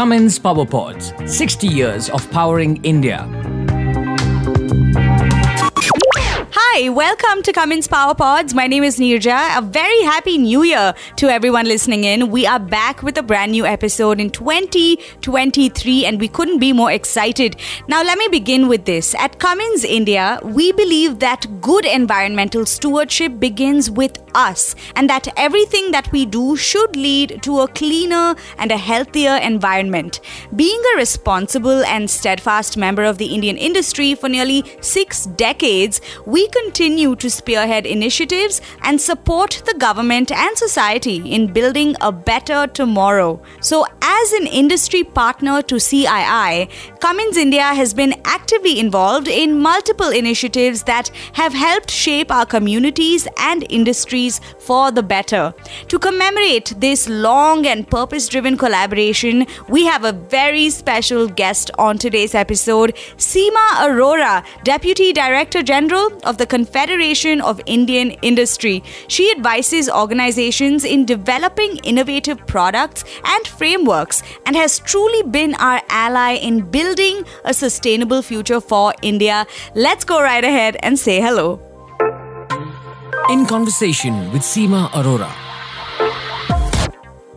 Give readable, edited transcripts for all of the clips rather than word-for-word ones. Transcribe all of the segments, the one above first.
Cummins PowerPods, 60 years of powering India. Hi, welcome to Cummins PowerPods. My name is Neerja. A very happy new year to everyone listening in. We are back with a brand new episode in 2023 and we couldn't be more excited. Now let me begin with this. At Cummins India, we believe that good environmental stewardship begins with us and that everything that we do should lead to a cleaner and a healthier environment. Being a responsible and steadfast member of the Indian industry for nearly 6 decades, we continue to spearhead initiatives and support the government and society in building a better tomorrow. So, as an industry partner to CII, Cummins India has been actively involved in multiple initiatives that have helped shape our communities and industries for the better. To commemorate this long and purpose-driven collaboration, we have a very special guest on today's episode, Seema Arora, Deputy Director General of the Confederation of Indian Industry. She advises organizations in developing innovative products and frameworks and has truly been our ally in building a sustainable future for India. Let's go right ahead and say hello. In conversation with Seema Arora.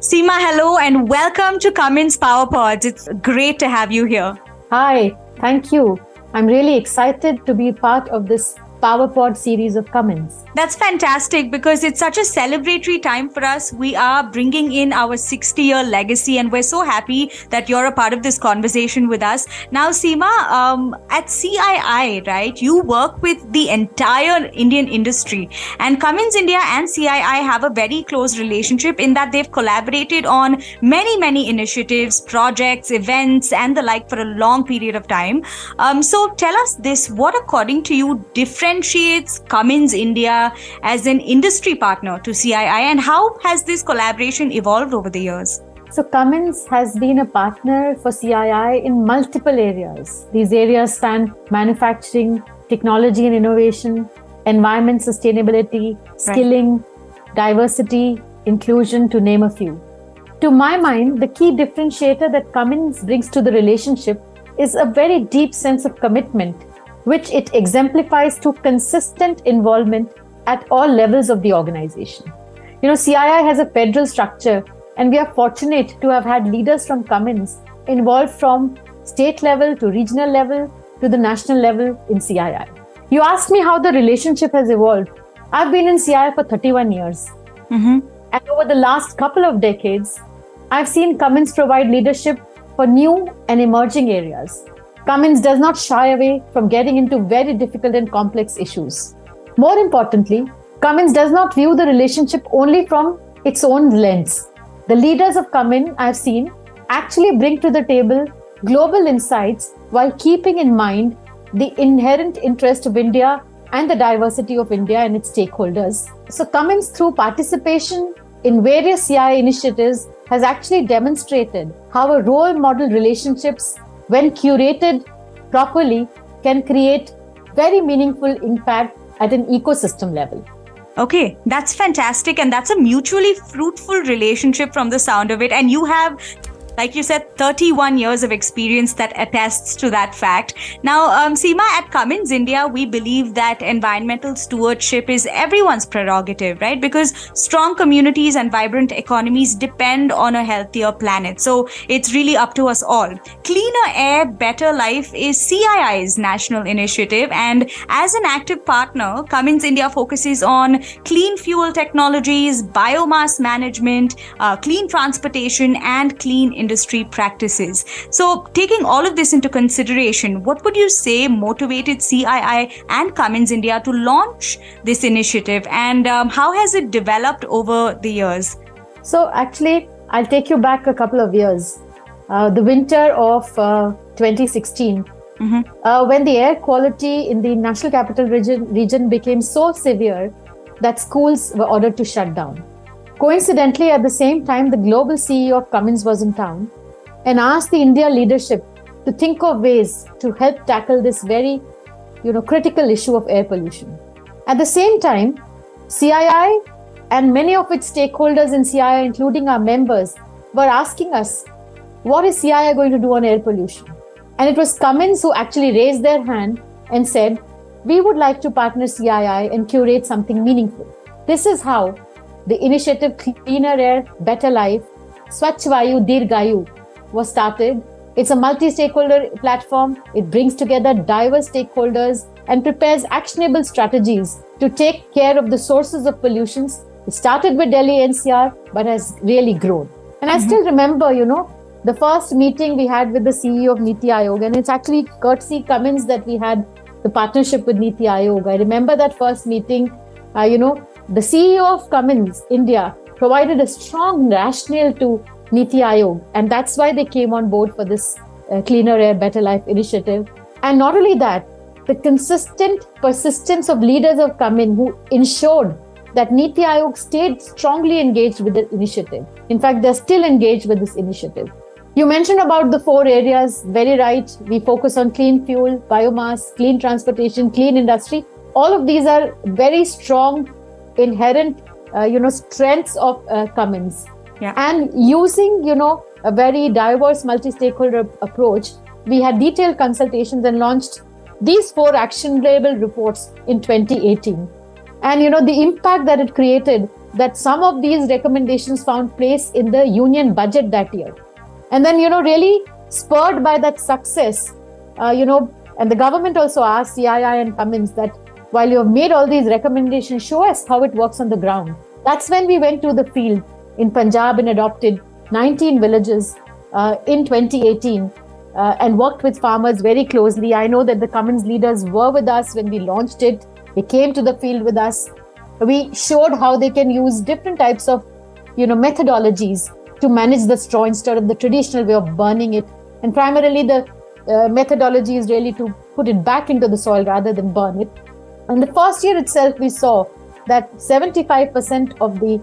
Seema, hello and welcome to Cummins PowerPods. It's great to have you here. Hi, thank you. I'm really excited to be part of this PowerPod series of Cummins. That's fantastic because it's such a celebratory time for us. We are bringing in our 60-year legacy and we're so happy that you're a part of this conversation with us. Now, Seema, at CII, right, you work with the entire Indian industry and Cummins India and CII have a very close relationship in that they've collaborated on many initiatives, projects, events and the like for a long period of time. So tell us this, what according to you differentiates Cummins India as an industry partner to CII and how has this collaboration evolved over the years? So Cummins has been a partner for CII in multiple areas. These areas span manufacturing, technology and innovation, environment sustainability, skilling, diversity, inclusion, to name a few. To my mind, the key differentiator that Cummins brings to the relationship is a very deep sense of commitment, which it exemplifies through consistent involvement at all levels of the organization. You know, CII has a federal structure and we are fortunate to have had leaders from Cummins involved from state level to regional level to the national level in CII. You asked me how the relationship has evolved. I've been in CII for 31 years. And over the last couple of decades, I've seen Cummins provide leadership for new and emerging areas. Cummins does not shy away from getting into very difficult and complex issues. More importantly, Cummins does not view the relationship only from its own lens. The leaders of Cummins I've seen actually bring to the table global insights while keeping in mind the inherent interest of India and the diversity of India and its stakeholders. So Cummins, through participation in various CII initiatives, has actually demonstrated how a role model relationships, when curated properly, can create very meaningful impact at an ecosystem level. Okay, that's fantastic. And that's a mutually fruitful relationship from the sound of it. And you have, like you said, 31 years of experience that attests to that fact. Now, Seema, at Cummins India, we believe that environmental stewardship is everyone's prerogative, right? Because strong communities and vibrant economies depend on a healthier planet. So it's really up to us all. Cleaner air, better life is CII's national initiative. And as an active partner, Cummins India focuses on clean fuel technologies, biomass management, clean transportation, and clean industry practices. So taking all of this into consideration, what would you say motivated CII and Cummins India to launch this initiative and how has it developed over the years? So actually, I'll take you back a couple of years. The winter of 2016, when the air quality in the National Capital region became so severe that schools were ordered to shut down. Coincidentally, at the same time, the global CEO of Cummins was in town and asked the India leadership to think of ways to help tackle this very, critical issue of air pollution. At the same time, CII and many of its stakeholders in CII, including our members, were asking us, what is CII going to do on air pollution? And it was Cummins who actually raised their hand and said, we would like to partner CII and curate something meaningful. This is how the initiative Cleaner Air, Better Life, Swachh Vayu Dirghayu was started. It's a multi-stakeholder platform. It brings together diverse stakeholders and prepares actionable strategies to take care of the sources of pollutions. It started with Delhi NCR, but has really grown. And I still remember, the first meeting we had with the CEO of Niti Aayog, and it's actually courtesy Cummins that we had the partnership with Niti Aayog. I remember that first meeting, the CEO of Cummins India provided a strong rationale to Niti Aayog, and that's why they came on board for this Cleaner Air, Better Life initiative. And not only that, the consistent persistence of leaders of Cummins who ensured that Niti Aayog stayed strongly engaged with the initiative. In fact, they're still engaged with this initiative. You mentioned about the 4 areas, very right. We focus on clean fuel, biomass, clean transportation, clean industry. All of these are very strong, inherent, strengths of Cummins. Yeah. And using, a very diverse multi-stakeholder approach, we had detailed consultations and launched these 4 actionable reports in 2018. And, the impact that it created, that some of these recommendations found place in the union budget that year. And then, really spurred by that success, and the government also asked CII and Cummins that while you have made all these recommendations, show us how it works on the ground. That's when we went to the field in Punjab and adopted 19 villages in 2018 and worked with farmers very closely. I know that the Cummins leaders were with us when we launched it. They came to the field with us. We showed how they can use different types of, methodologies to manage the straw instead of the traditional way of burning it. And primarily the methodology is really to put it back into the soil rather than burn it. And the first year itself, we saw that 75% of the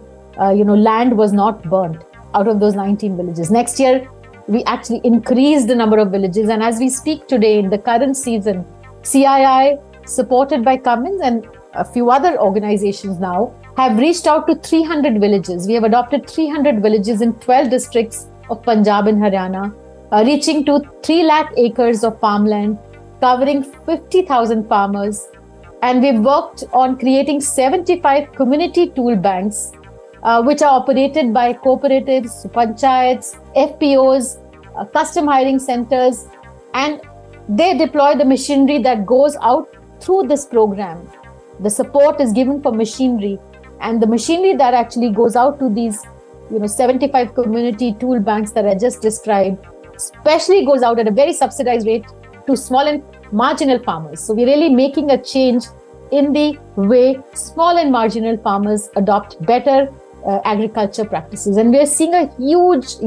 land was not burnt out of those 19 villages. Next year, we actually increased the number of villages. And as we speak today, in the current season, CII, supported by Cummins and a few other organizations now, have reached out to 300 villages. We have adopted 300 villages in 12 districts of Punjab and Haryana, reaching to 3 lakh acres of farmland, covering 50,000 farmers. And we've worked on creating 75 community tool banks, which are operated by cooperatives, panchayats, FPOs, custom hiring centers, and they deploy the machinery that goes out through this program. The support is given for machinery, and the machinery that actually goes out to these 75 community tool banks that I just described, especially goes out at a very subsidized rate to small and marginal farmers. So we're really making a change in the way small and marginal farmers adopt better agriculture practices. And we're seeing a huge,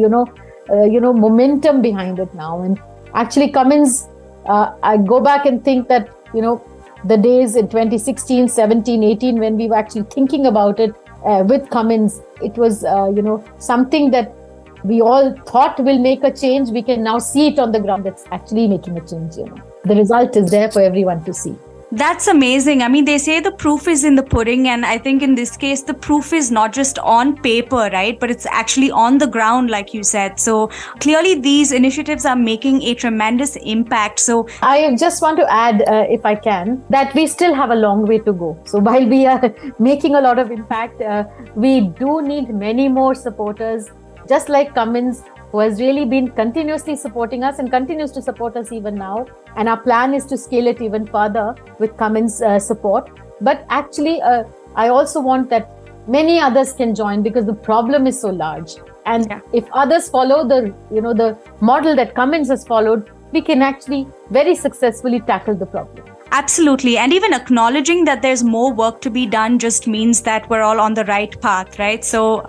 momentum behind it now. And actually Cummins, I go back and think that, the days in 2016, 17, 18, when we were actually thinking about it with Cummins, it was, something that we all thought will make a change. We can now see it on the ground. It's actually making a change. The result is there for everyone to see. That's amazing. I mean, they say the proof is in the pudding. And I think in this case, the proof is not just on paper, right? But it's actually on the ground, like you said. So clearly, these initiatives are making a tremendous impact. So I just want to add, if I can, that we still have a long way to go. So while we are making a lot of impact, we do need many more supporters, just like Cummins, who has really been continuously supporting us and continues to support us even now. And our plan is to scale it even further with Cummins' support. But actually, I also want that many others can join because the problem is so large. And if others follow the model that Cummins has followed, we can actually very successfully tackle the problem. Absolutely. And even acknowledging that there's more work to be done just means that we're all on the right path, right? So,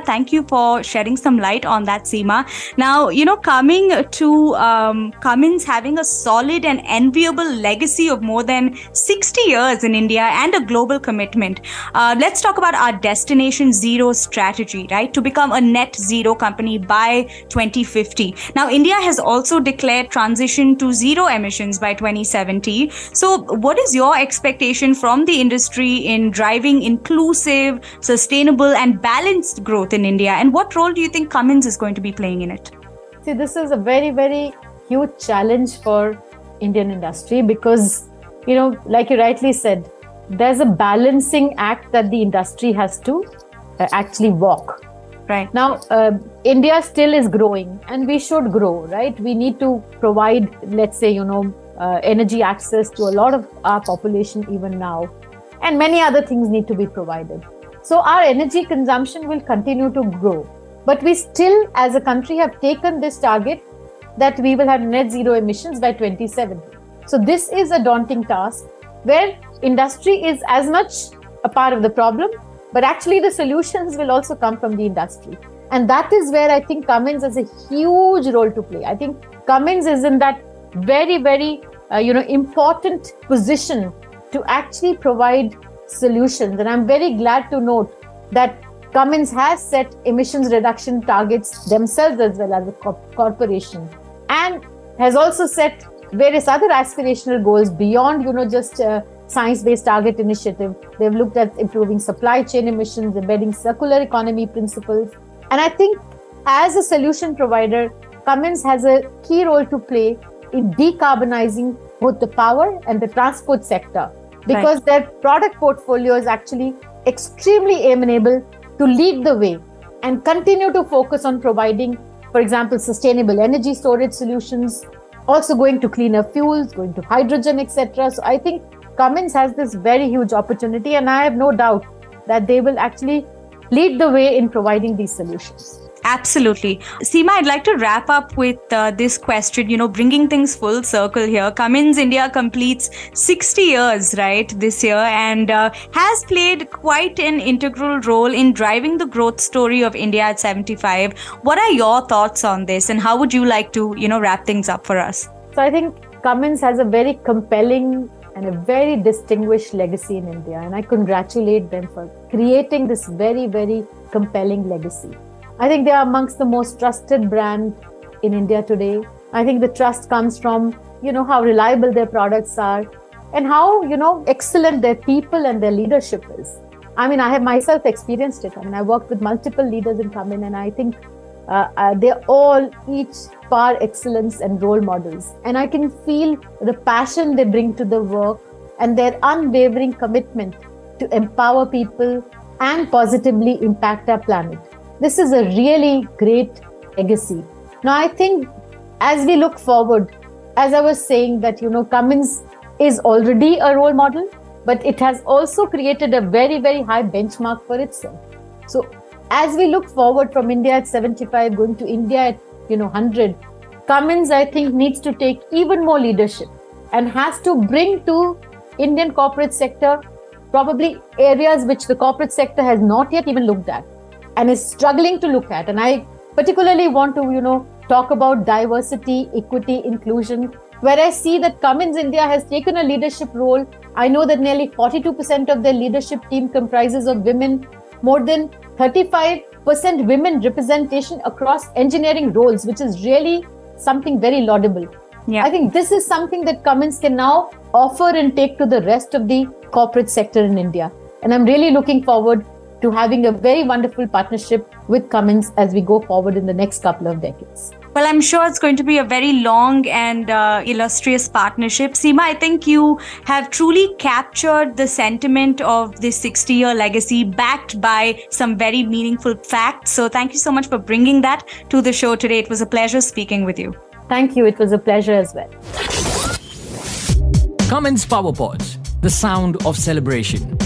thank you for shedding some light on that, Seema. Now, coming to Cummins having a solid and enviable legacy of more than 60 years in India and a global commitment. Let's talk about our Destination Zero strategy, right? To become a net zero company by 2050. Now, India has also declared transition to zero emissions by 2070. So what is your expectation from the industry in driving inclusive, sustainable and balanced growth in India? And what role do you think Cummins is going to be playing in it? See, this is a very, very huge challenge for Indian industry because, like you rightly said, there's a balancing act that the industry has to actually walk. Right. Now, India still is growing and we should grow, right? We need to provide, let's say, energy access to a lot of our population even now. And many other things need to be provided. So our energy consumption will continue to grow. But we still, as a country, have taken this target that we will have net zero emissions by 2070. So this is a daunting task where industry is as much a part of the problem, but actually the solutions will also come from the industry. And that is where I think Cummins has a huge role to play. I think Cummins is in that very, very, important position to actually provide solutions. And I'm very glad to note that Cummins has set emissions reduction targets themselves as well as a corporation, and has also set various other aspirational goals beyond, just science-based target initiative. They've looked at improving supply chain emissions, embedding circular economy principles. And I think as a solution provider, Cummins has a key role to play in decarbonizing both the power and the transport sector, because their product portfolio is actually extremely amenable to lead the way and continue to focus on providing, for example, sustainable energy storage solutions, also going to cleaner fuels, going to hydrogen, etc. So I think Cummins has this very huge opportunity, and I have no doubt that they will actually lead the way in providing these solutions. Absolutely. Seema, I'd like to wrap up with this question, bringing things full circle here. Cummins India completes 60 years, right, this year, and has played quite an integral role in driving the growth story of India at 75. What are your thoughts on this, and how would you like to, wrap things up for us? So I think Cummins has a very compelling and a very distinguished legacy in India, and I congratulate them for creating this very, very compelling legacy. I think they are amongst the most trusted brand in India today. I think the trust comes from, how reliable their products are and how, excellent their people and their leadership is. I mean, I have myself experienced it. I worked with multiple leaders in Cummins, and I think they're all each par excellence and role models. And I can feel the passion they bring to the work and their unwavering commitment to empower people and positively impact our planet. This is a really great legacy. Now, I think as we look forward, as I was saying that, Cummins is already a role model, but it has also created a very, very high benchmark for itself. So as we look forward from India at 75, going to India at, 100, Cummins, I think, needs to take even more leadership and has to bring to Indian corporate sector probably areas which the corporate sector has not yet even looked at and is struggling to look at. And I particularly want to, talk about diversity, equity, inclusion, where I see that Cummins India has taken a leadership role. I know that nearly 42% of their leadership team comprises of women, more than 35% women representation across engineering roles, which is really something very laudable. Yeah. I think this is something that Cummins can now offer and take to the rest of the corporate sector in India. And I'm really looking forward to having a very wonderful partnership with Cummins as we go forward in the next couple of decades. Well, I'm sure it's going to be a very long and illustrious partnership. Seema, I think you have truly captured the sentiment of this 60-year legacy backed by some very meaningful facts. So thank you so much for bringing that to the show today. It was a pleasure speaking with you. Thank you. It was a pleasure as well. Cummins PowerPods, the sound of celebration.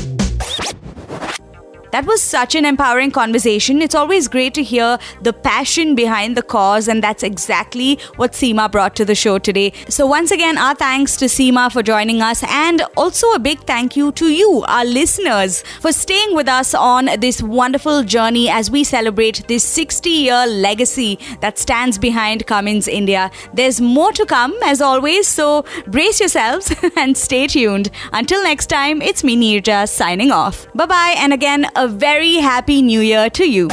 That was such an empowering conversation. It's always great to hear the passion behind the cause, and that's exactly what Seema brought to the show today. So once again, our thanks to Seema for joining us, and also a big thank you to you, our listeners, for staying with us on this wonderful journey as we celebrate this 60-year legacy that stands behind Cummins India. There's more to come, as always, so brace yourselves and stay tuned. Until next time, it's me, Neerja, signing off. Bye-bye, and again, a very happy new year to you.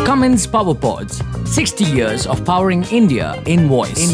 Cummins PowerPods, 60 years of powering India in voice.